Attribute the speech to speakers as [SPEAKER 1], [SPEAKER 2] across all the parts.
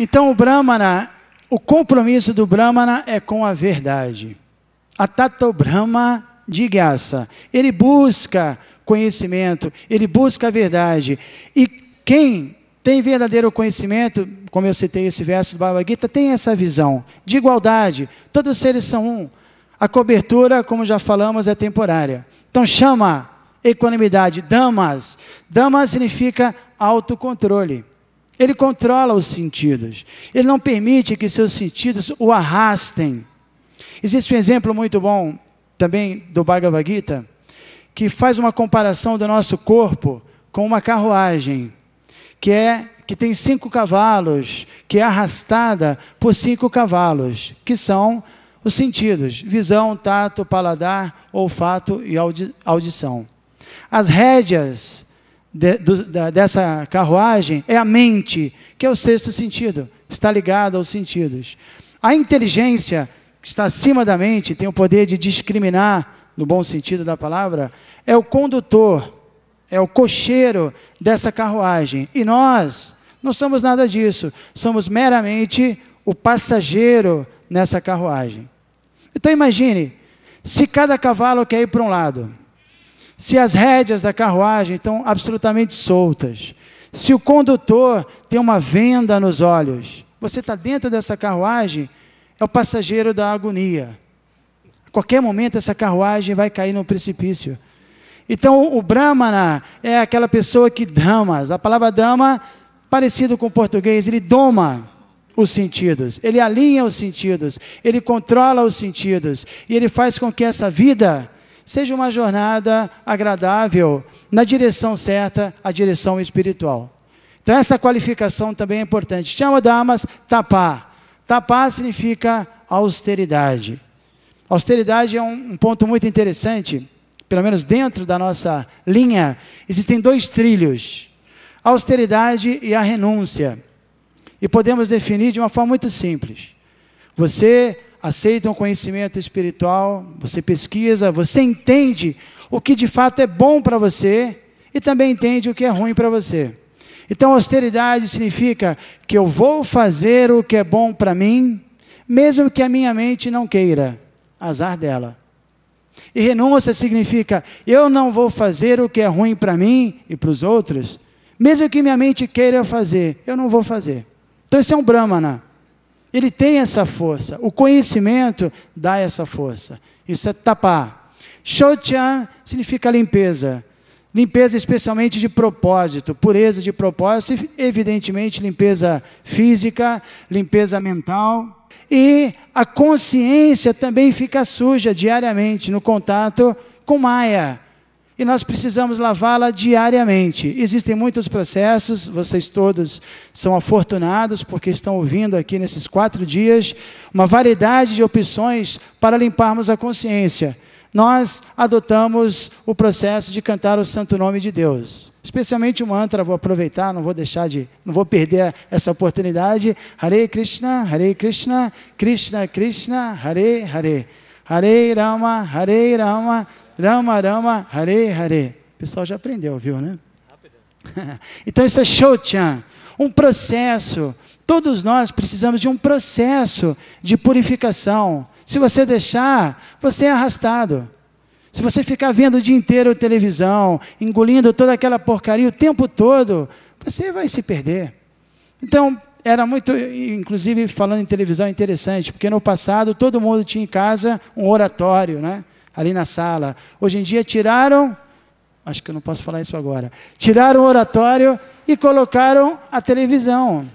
[SPEAKER 1] Então o Brahmana, o compromisso do Brahmana é com a verdade. Atato Brahma Jigyasa. Ele busca conhecimento, ele busca a verdade. E quem tem verdadeiro conhecimento, como eu citei esse verso do Bhagavad Gita, tem essa visão de igualdade. Todos os seres são um. A cobertura, como já falamos, é temporária. Então chama equanimidade, damas. Damas significa autocontrole. Ele controla os sentidos. Ele não permite que seus sentidos o arrastem. Existe um exemplo muito bom também do Bhagavad Gita, que faz uma comparação do nosso corpo com uma carruagem, que tem 5 cavalos, que é arrastada por 5 cavalos, que são os sentidos: visão, tato, paladar, olfato e audição. As rédeas dessa carruagem é a mente, que é o 6º sentido, está ligada aos sentidos. A inteligência, que está acima da mente, tem o poder de discriminar, no bom sentido da palavra, é o condutor, é o cocheiro dessa carruagem. E nós não somos nada disso, somos meramente o passageiro nessa carruagem. Então imagine, se cada cavalo quer ir para um lado, se as rédeas da carruagem estão absolutamente soltas, se o condutor tem uma venda nos olhos, você está dentro dessa carruagem, é o passageiro da agonia. A qualquer momento essa carruagem vai cair no precipício. Então o Brahmana é aquela pessoa que damas, a palavra dama, parecido com o português, ele doma os sentidos, ele alinha os sentidos, ele controla os sentidos, e ele faz com que essa vida seja uma jornada agradável, na direção certa, a direção espiritual. Então essa qualificação também é importante. Chama damas tapá. Tapá significa austeridade. Austeridade é um ponto muito interessante, pelo menos dentro da nossa linha, existem 2 trilhos, a austeridade e a renúncia. E podemos definir de uma forma muito simples. Você aceita um conhecimento espiritual, você pesquisa, você entende o que de fato é bom para você e também entende o que é ruim para você. Então, austeridade significa que eu vou fazer o que é bom para mim, mesmo que a minha mente não queira, azar dela. E renúncia significa, eu não vou fazer o que é ruim para mim e para os outros, mesmo que minha mente queira fazer, eu não vou fazer. Então, esse é um Brahmana. Ele tem essa força, o conhecimento dá essa força. Isso é tapá. Shaucha significa limpeza. Limpeza especialmente de propósito, pureza de propósito, e evidentemente limpeza física, limpeza mental. E a consciência também fica suja diariamente no contato com Maya. E nós precisamos lavá-la diariamente. Existem muitos processos, vocês todos são afortunados porque estão ouvindo aqui nesses 4 dias uma variedade de opções para limparmos a consciência. Nós adotamos o processo de cantar o santo nome de Deus. Especialmente o mantra, vou aproveitar, não vou perder essa oportunidade. Hare Krishna, Krishna Krishna, Hare Hare. Hare Rama, Rama Rama, Hare Hare. O pessoal já aprendeu, viu, né? Então isso é Shaucha, um processo. Todos nós precisamos de um processo de purificação. Se você deixar, você é arrastado. Se você ficar vendo o dia inteiro televisão, engolindo toda aquela porcaria o tempo todo, você vai se perder. Então, era muito, inclusive falando em televisão, interessante, porque no passado todo mundo tinha em casa um oratório, né? Ali na sala. Hoje em dia tiraram, acho que eu não posso falar isso agora, tiraram o oratório e colocaram a televisão.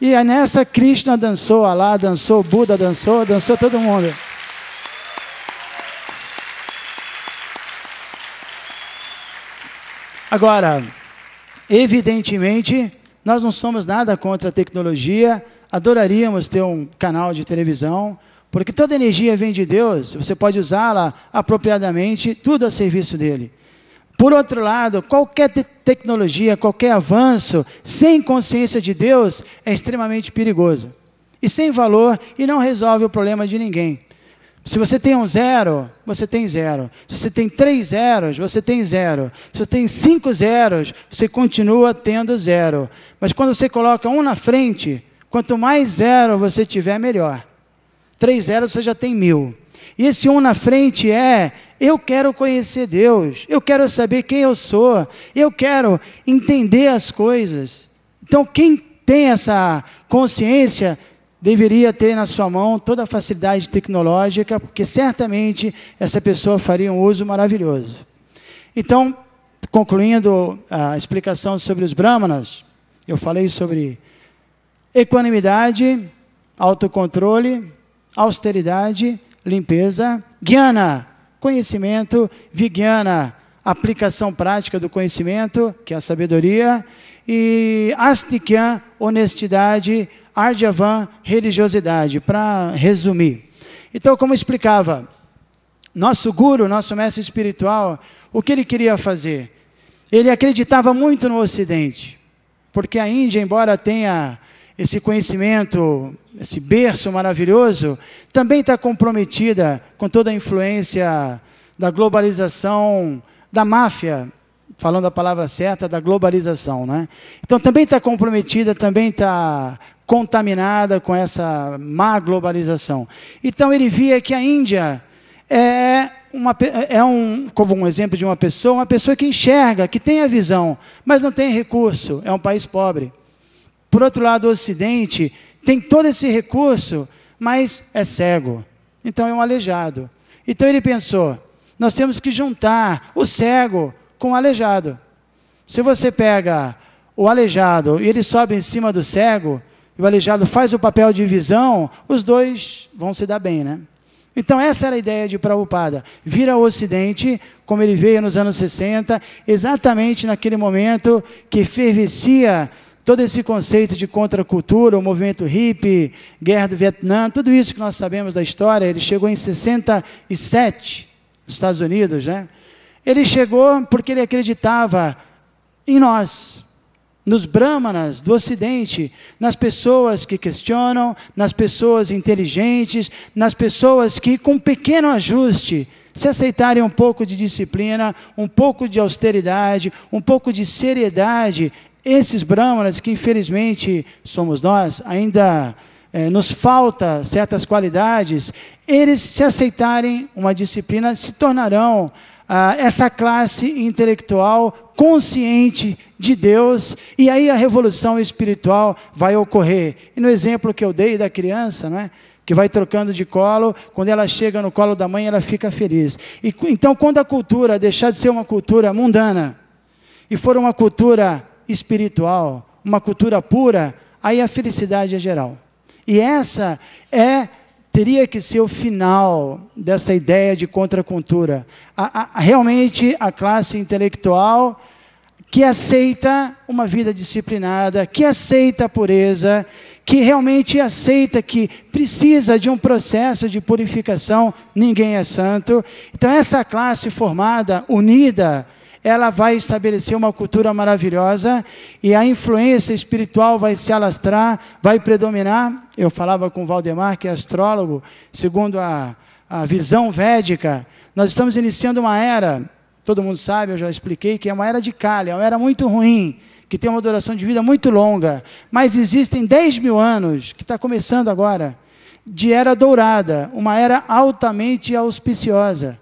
[SPEAKER 1] E nessa Krishna dançou, Alá dançou, Buda dançou todo mundo. Agora, evidentemente, nós não somos nada contra a tecnologia, adoraríamos ter um canal de televisão, porque toda energia vem de Deus, você pode usá-la apropriadamente, tudo a serviço dele. Por outro lado, qualquer tecnologia, qualquer avanço, sem consciência de Deus, é extremamente perigoso. E sem valor, e não resolve o problema de ninguém. Se você tem um 0, você tem 0. Se você tem 3 zeros, você tem 0. Se você tem 5 zeros, você continua tendo 0. Mas quando você coloca um na frente, Quanto mais zero você tiver, melhor. 3 zeros você já tem 1000. E esse 1 na frente eu quero conhecer Deus, eu quero saber quem eu sou, eu quero entender as coisas. Então, quem tem essa consciência deveria ter na sua mão toda a facilidade tecnológica, porque certamente essa pessoa faria um uso maravilhoso. Então, concluindo a explicação sobre os Brahmanas, eu falei sobre equanimidade, autocontrole, austeridade, limpeza, Jnana, conhecimento, Vijnana, aplicação prática do conhecimento, que é a sabedoria, e Astikya, honestidade, Arjavan, religiosidade, para resumir. Então, como explicava, nosso guru, nosso mestre espiritual, o que ele queria fazer? Ele acreditava muito no Ocidente, porque a Índia, embora tenha esse conhecimento, esse berço maravilhoso, também está comprometida com toda a influência da globalização, da máfia, falando a palavra certa, da globalização, né? Então também está comprometida, também está contaminada com essa má globalização. Então ele via que a Índia como um exemplo de uma pessoa que enxerga, que tem a visão, mas não tem recurso, é um país pobre. Por outro lado, o Ocidente tem todo esse recurso, mas é cego. Então é um aleijado. Então ele pensou, nós temos que juntar o cego com o aleijado. Se você pega o aleijado e ele sobe em cima do cego, e o aleijado faz o papel de visão, os dois vão se dar bem, né? Então essa era a ideia de Prabhupada, vir ao Ocidente, como ele veio nos anos 60, exatamente naquele momento que efervescia todo esse conceito de contracultura, o movimento hippie, guerra do Vietnã, tudo isso que nós sabemos da história. Ele chegou em 67, nos Estados Unidos, né? Ele chegou porque ele acreditava em nós, nos Brahmanas do Ocidente, nas pessoas que questionam, nas pessoas inteligentes, nas pessoas que, com um pequeno ajuste, se aceitarem um pouco de disciplina, um pouco de austeridade, um pouco de seriedade, esses Brahmanas, que infelizmente somos nós, ainda nos falta certas qualidades, eles, se aceitarem uma disciplina, se tornarão essa classe intelectual consciente de Deus, e aí a revolução espiritual vai ocorrer. E no exemplo que eu dei da criança, né, que vai trocando de colo, quando ela chega no colo da mãe, ela fica feliz. Então, quando a cultura deixar de ser uma cultura mundana, e for uma cultura espiritual, uma cultura pura, aí a felicidade é geral. E essa teria que ser o final dessa ideia de contracultura. Realmente a classe intelectual que aceita uma vida disciplinada, que aceita a pureza, que realmente aceita que precisa de um processo de purificação, ninguém é santo. Então essa classe formada, unida, ela vai estabelecer uma cultura maravilhosa e a influência espiritual vai se alastrar, vai predominar. Eu falava com o Valdemar, que é astrólogo, segundo a visão védica, nós estamos iniciando uma era, todo mundo sabe, eu já expliquei, que é uma era de Kali, é uma era muito ruim, que tem uma duração de vida muito longa, mas existem 10.000 anos, que está começando agora, de era dourada, uma era altamente auspiciosa.